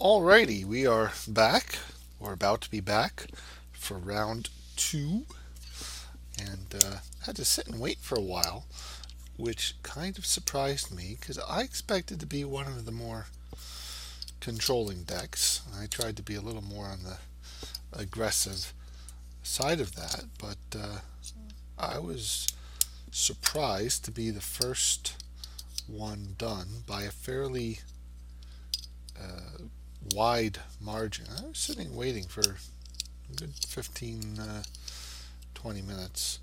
Alrighty, we are back, or about to be back, for round two, and had to sit and wait for a while, which kind of surprised me because I expected to be one of the more controlling decks. I tried to be a little more on the aggressive side of that, but I was surprised to be the first one done by a fairly uh, wide margin. I was sitting waiting for a good 15, 20 minutes,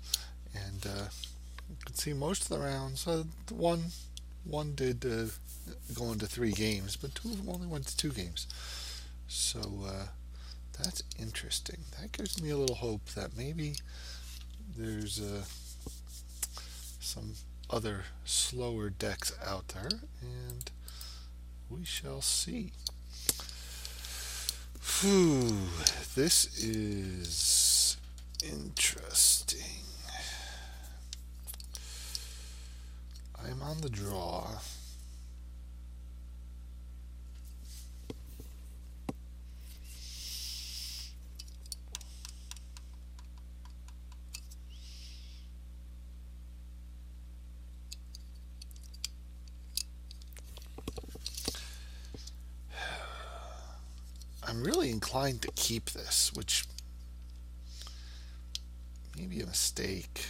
and you can see most of the rounds. One did go into 3 games, but two of them only went to 2 games. So that's interesting. That gives me a little hope that maybe there's some other slower decks out there, and we shall see. Whew, this is interesting. I'm on the draw. I'm really inclined to keep this, which may be a mistake.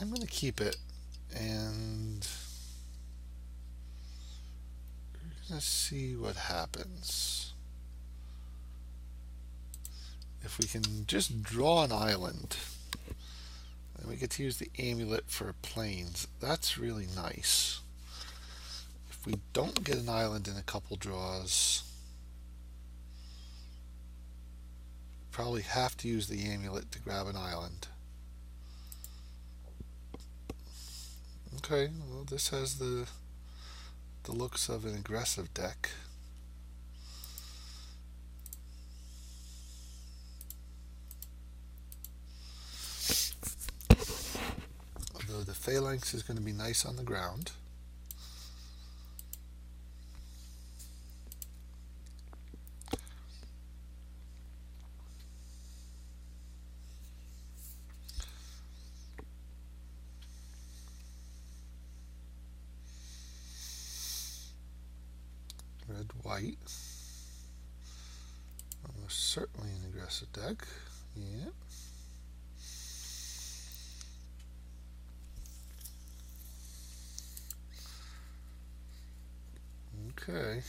I'm going to keep it, and we're going to see what happens. If we can just draw an island, then we get to use the amulet for planes. That's really nice. If we don't get an island in a couple draws, probably have to use the amulet to grab an island. Okay, well, this has the looks of an aggressive deck. Although the phalanx is going to be nice on the ground. Red, white. Almost certainly an aggressive deck. Yeah. Okay.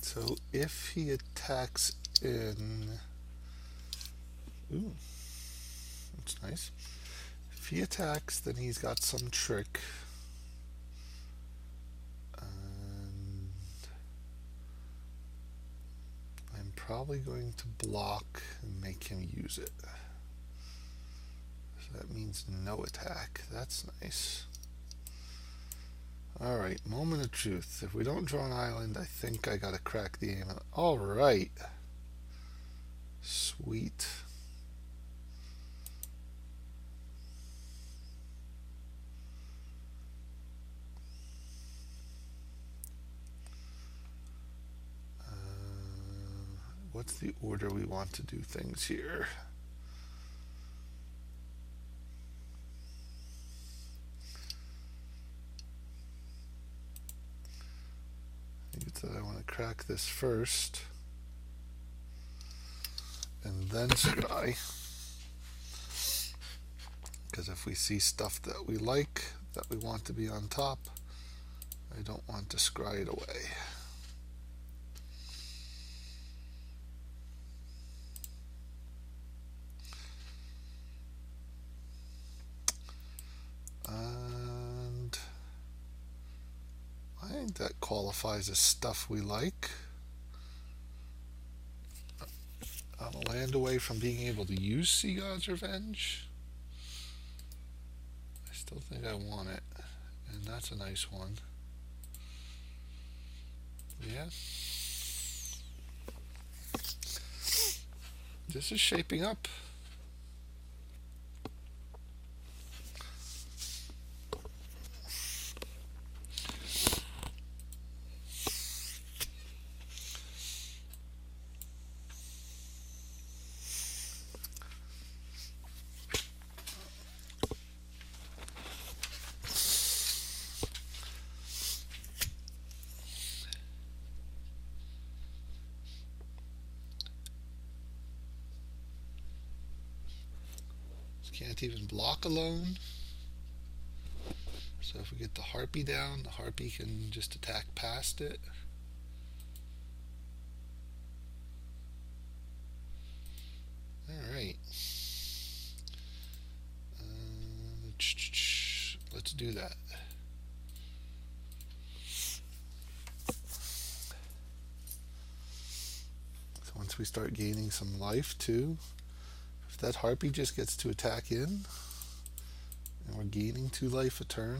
So if he attacks in... Ooh, that's nice. If he attacks, then he's got some trick. And I'm probably going to block and make him use it. So that means no attack. That's nice. Alright, moment of truth. If we don't draw an island, I think I gotta crack the aim. Alright. Sweet. What's the order we want to do things here? I think it's that I want to crack this first, and then scry. Because if we see stuff that we like, that we want to be on top, I don't want to scry it away. And I think that qualifies as stuff we like. I'm a land away from being able to use Sea God's Revenge. I still think I want it, and that's a nice one. Yeah. This is shaping up. Can't even block alone. So if we get the Harpy down, the Harpy can just attack past it. Alright. Let's do that. So once we start gaining some life too, if that Harpy just gets to attack in, and we're gaining 2 life a turn,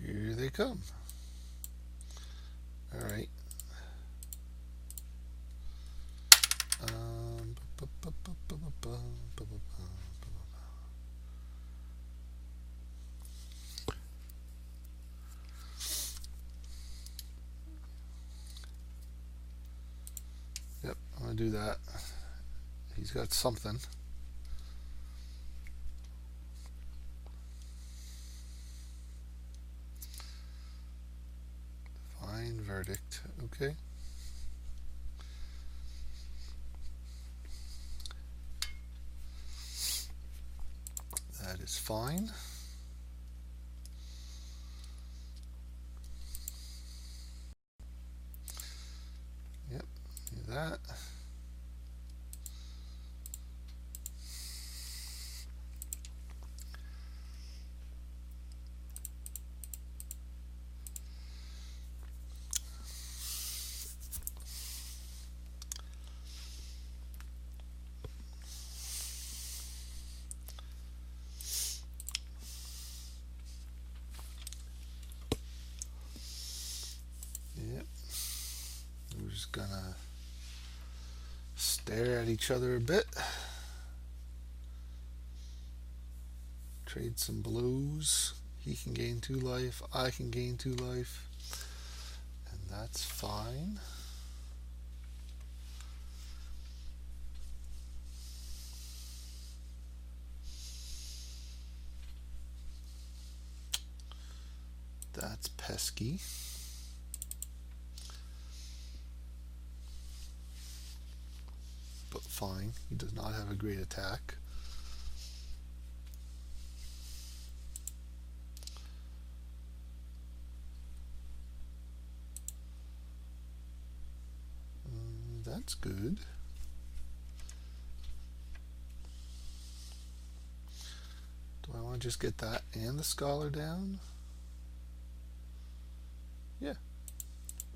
here they come. Alright. Yep, I'm going to do that. He's got something. Fine verdict. Okay. That is fine. Yep, do that. Yep. We're just gonna stare at each other a bit. Trade some blows. He can gain 2 life. I can gain 2 life. And that's fine. That's pesky. But fine. He does not have a great attack. That's good. Do I want to just get that and the Scholar down? Yeah.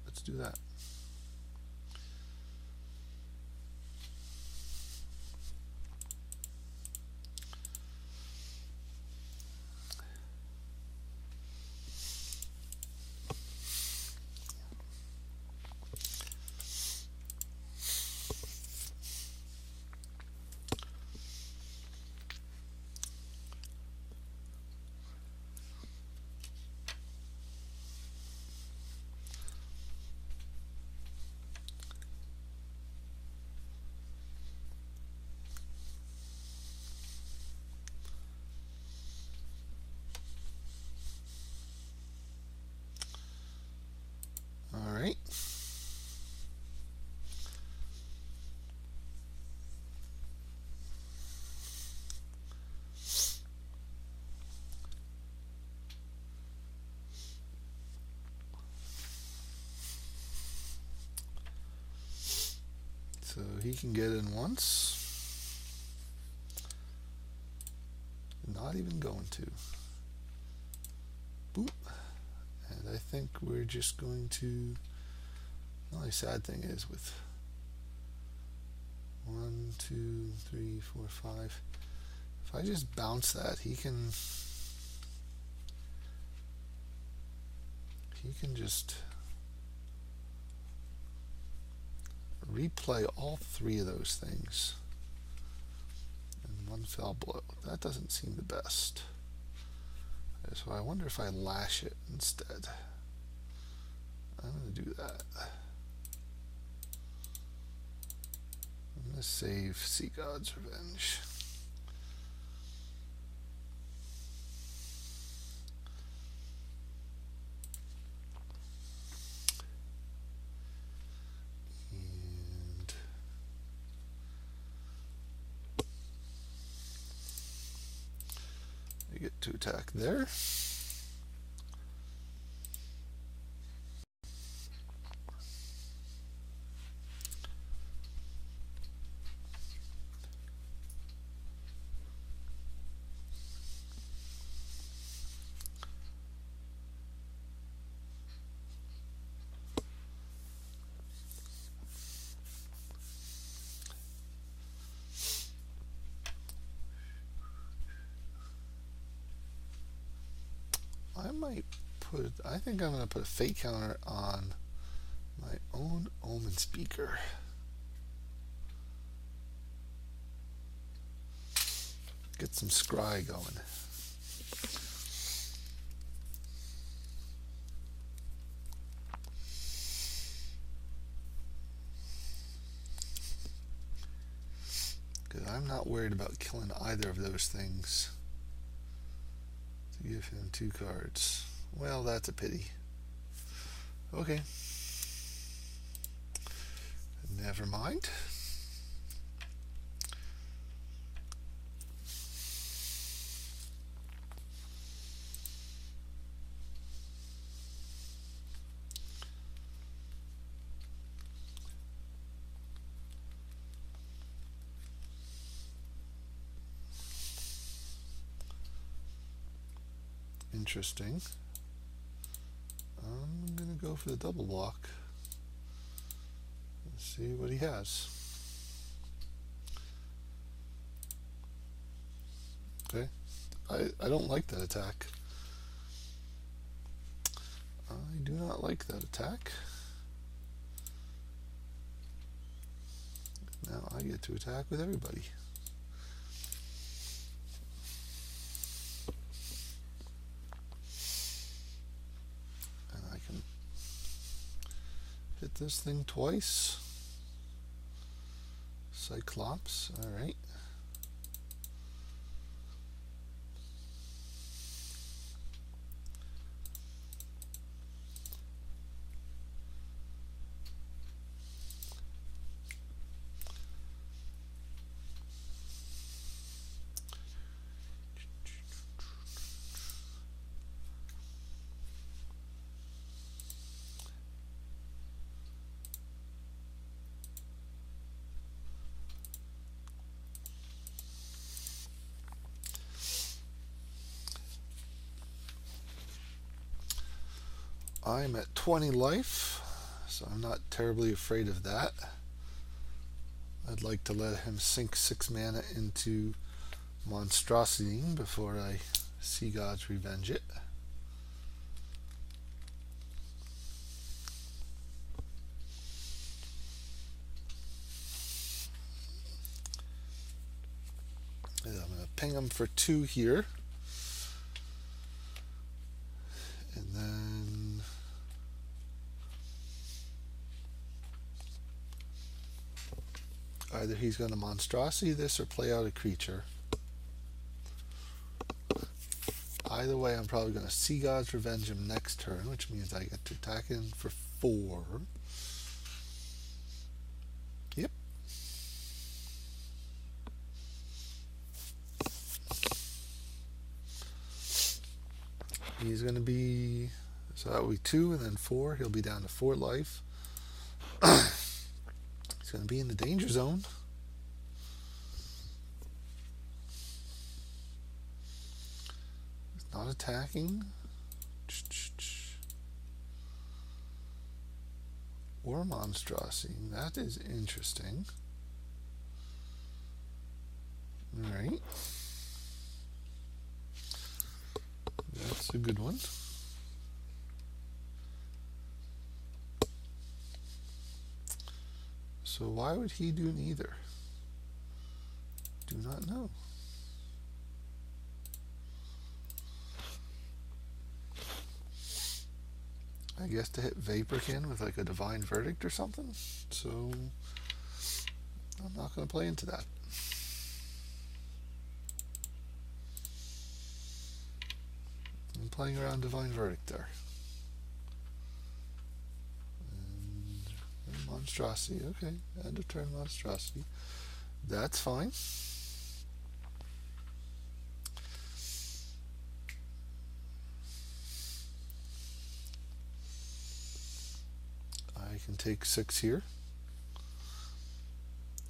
Let's do that. he can get in once. Not even going to. Boop. And I think we're just going to... The only sad thing is with 1, 2, 3, 4, 5. If I just bounce that, he can just replay all three of those things in one fell blow. That doesn't seem the best. So I wonder if I lash it instead. I'm going to do that. I'm going to save Sea God's Revenge. And I get to attack there. I think I'm going to put a fate counter on my own Omen Speaker. Get some scry going. Because I'm not worried about killing either of those things. To give him 2 cards. Well, that's a pity. Okay. Never mind. Interesting. I'm going to go for the double block. Let's see what he has. Okay. I don't like that attack. I do not like that attack. Now I get to attack with everybody. Hit this thing twice. Cyclops, alright. I'm at 20 life, so I'm not terribly afraid of that. I'd like to let him sink 6 mana into Monstrosity before I Sea God's Revenge it. And I'm going to ping him for 2 here. And then either he's going to Monstrosity this or play out a creature. Either way, I'm probably going to Sea God's Revenge him next turn, which means I get to attack him for 4. Yep. He's going to be, so that will be 2 and then 4. He'll be down to 4 life. He's He's going to be in the danger zone. He's not attacking. Or monstrosity. That is interesting. Alright. That's a good one. So why would he do neither? Do not know. I guess to hit Vaporkin with like a Divine Verdict or something. So I'm not going to play into that. I'm playing around Divine Verdict there. And monstrosity. Okay, end of turn monstrosity. That's fine. I can take 6 here.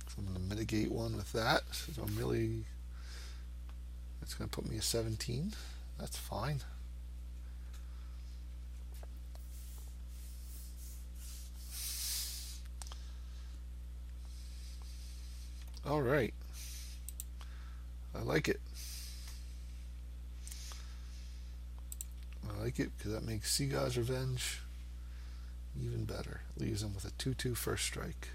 So I'm going to mitigate one with that. So I'm really, it's going to put me at 17. That's fine. All right. I like it. I like it because that makes Seagod's Revenge even better. Leaves him with a 2/2 first strike.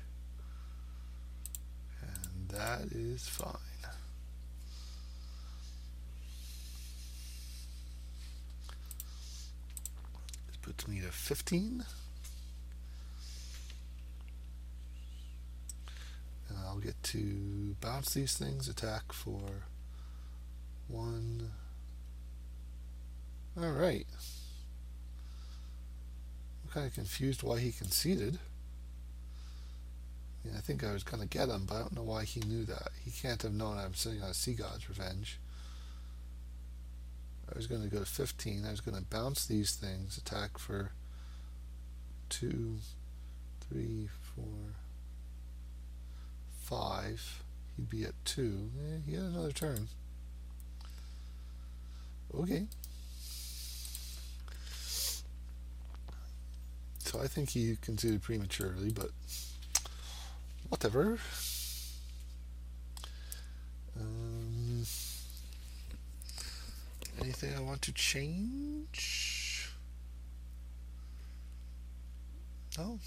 And that is fine. This puts me to 15. And I'll get to bounce these things, attack for 1. Alright. I'm kind of confused why he conceded. I think I was going to get him, but I don't know why he knew that. He can't have known I'm sitting on a Seagod's Revenge. I was going to go to 15. I was going to bounce these things, attack for 2, 3, 4, 5. He'd be at 2. He had another turn. Okay. So I think he conceded prematurely, but whatever. Anything I want to change? No.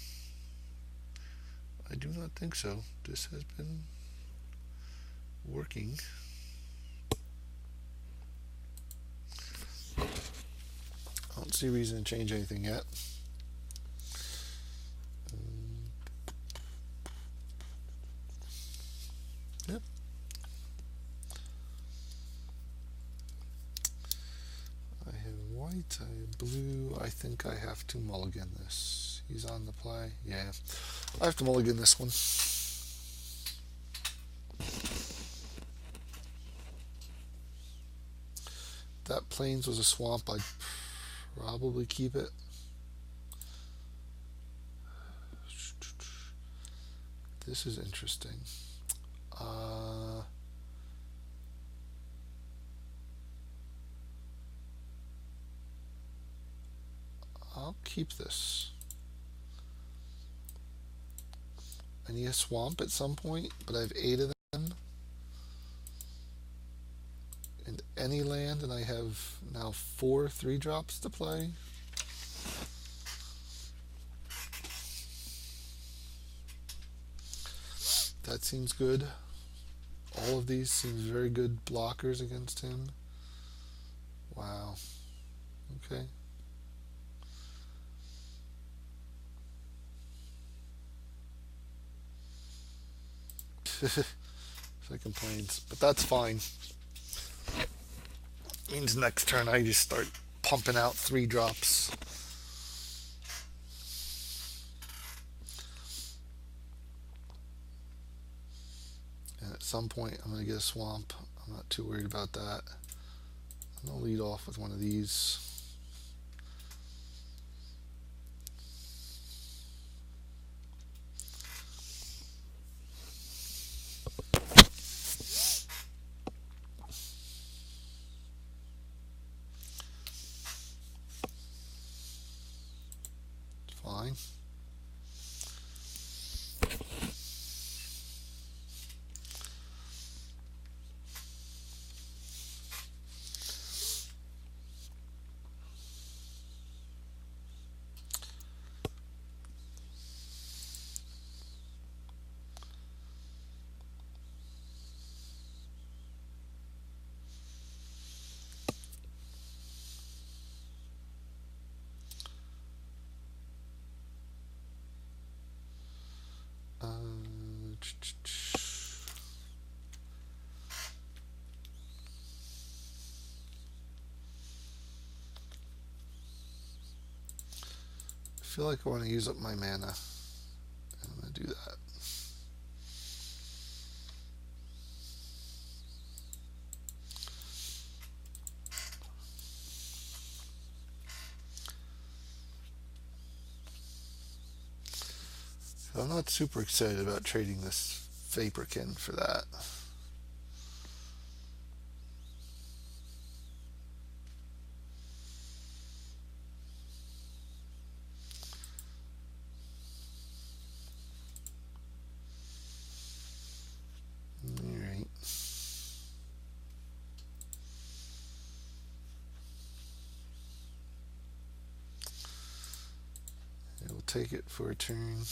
I do not think so. This has been working. I don't see a reason to change anything yet. Yep. I have white, I have blue. I think I have to mulligan this. He's on the play. Yeah. I have to mulligan this one. If that Plains was a swamp, I'd probably keep it. This is interesting. I'll keep this. I need a swamp at some point, but I have 8 of them. And any land, and I have now 4 3-drops to play. That seems good. All of these seem very good blockers against him. Wow. Okay. Second Plains, but that's fine. Means next turn I just start pumping out 3-drops. And at some point I'm going to get a swamp. I'm not too worried about that. I'm going to lead off with one of these. fine. I feel like I want to use up my mana. I'm going to do that. So I'm not super excited about trading this Vaporkin for that. Alright. We'll take it for a turn.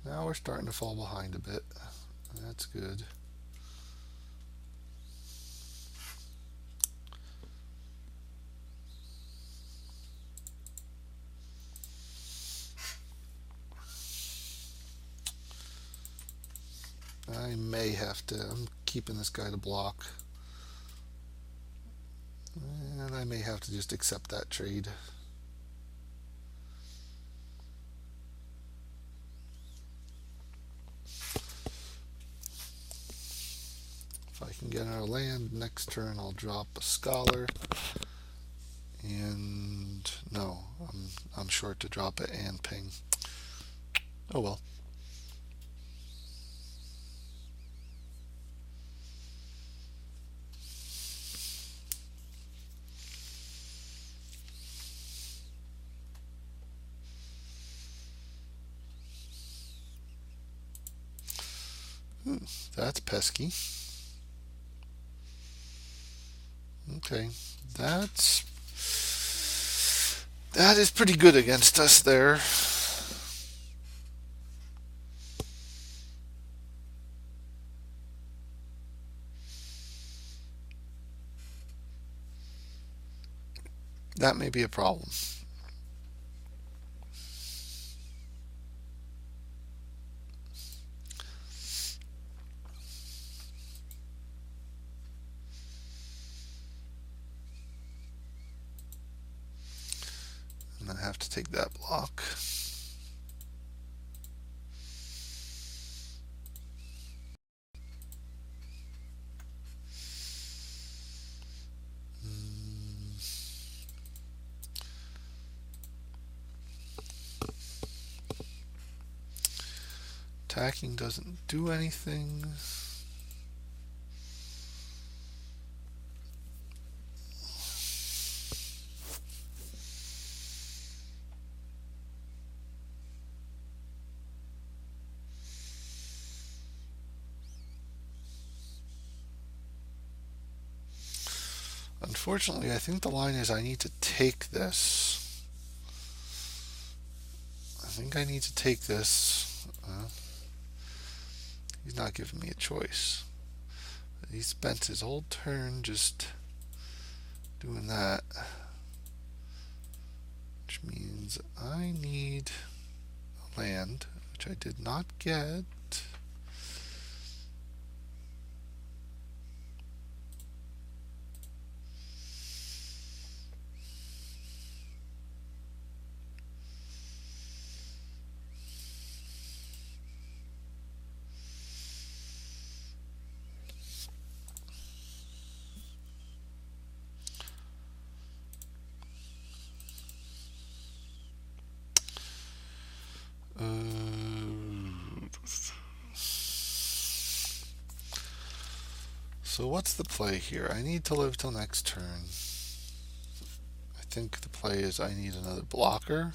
Now we're starting to fall behind a bit. That's good. I may have to. I'm keeping this guy to block. And I may have to just accept that trade. If I can get our land next turn, I'll drop a Scholar. And no, I'm short to drop it and ping. Oh well. That's pesky. Okay, that is pretty good against us there. That may be a problem. And I have to take that block. Attacking doesn't do anything. Unfortunately, I think the line is I need to take this. I think I need to take this. He's not giving me a choice. He spent his whole turn just doing that. Which means I need a land, which I did not get. So what's the play here? I need to live till next turn. I think the play is I need another blocker.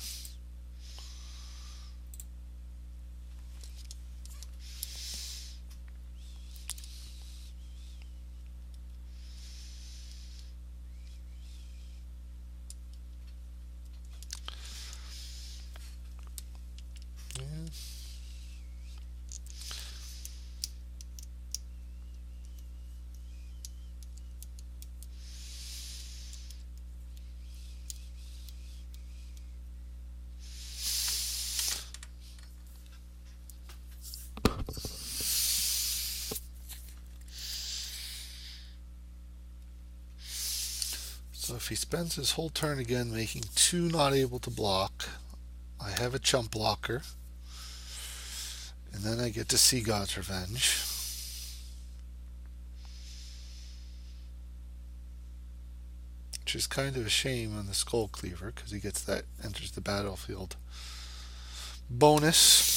So if he spends his whole turn again making 2 not able to block, I have a chump blocker. And then I get to see God's Revenge. Which is kind of a shame on the Skull Cleaver because he gets that enters the battlefield bonus.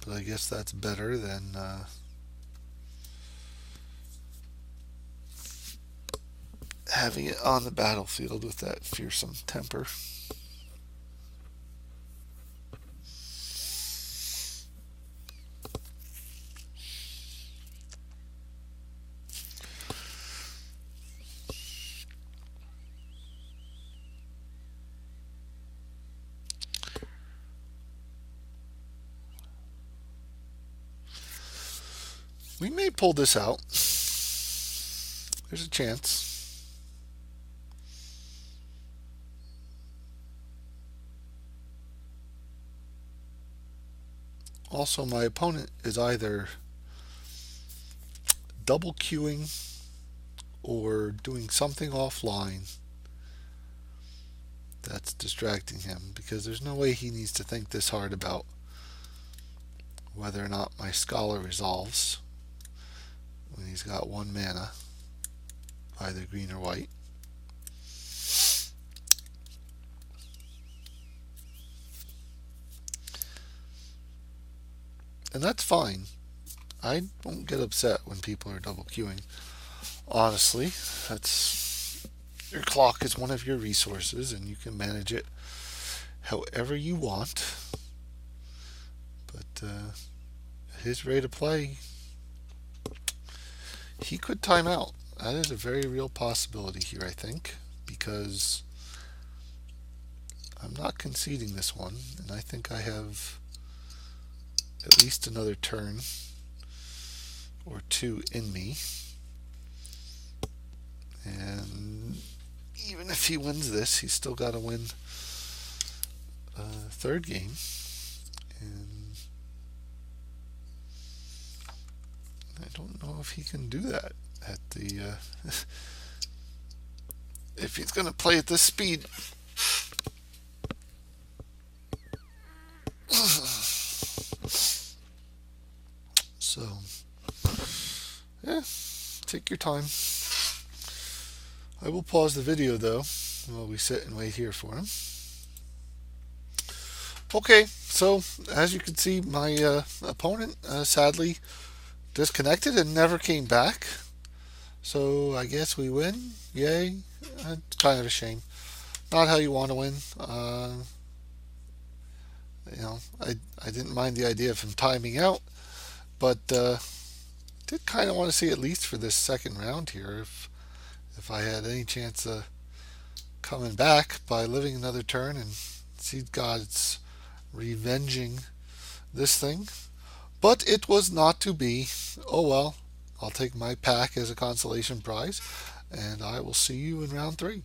But I guess that's better than having it on the battlefield with that fearsome temper. We may pull this out. There's a chance. Also, my opponent is either double queuing or doing something offline that's distracting him, because there's no way he needs to think this hard about whether or not my Scholar resolves when he's got 1 mana, either green or white. And that's fine. I don't get upset when people are double queuing. Honestly, that's your clock is one of your resources and you can manage it however you want. But his rate of play, he could time out. That is a very real possibility here, I think, because I'm not conceding this one, and I think I have at least another turn or 2 in me. And even if he wins this, he's still got to win a 3rd game. And I don't know if he can do that at the if he's going to play at this speed. So, yeah, take your time. I will pause the video though while we sit and wait here for him. Okay, so as you can see, my opponent sadly disconnected and never came back. So I guess we win. Yay. It's kind of a shame. Not how you want to win. I didn't mind the idea of him timing out, but did kind of want to see at least for this second round here if I had any chance of coming back by living another turn and see God's revenging this thing. But it was not to be. Oh well, I'll take my pack as a consolation prize, and I will see you in round 3.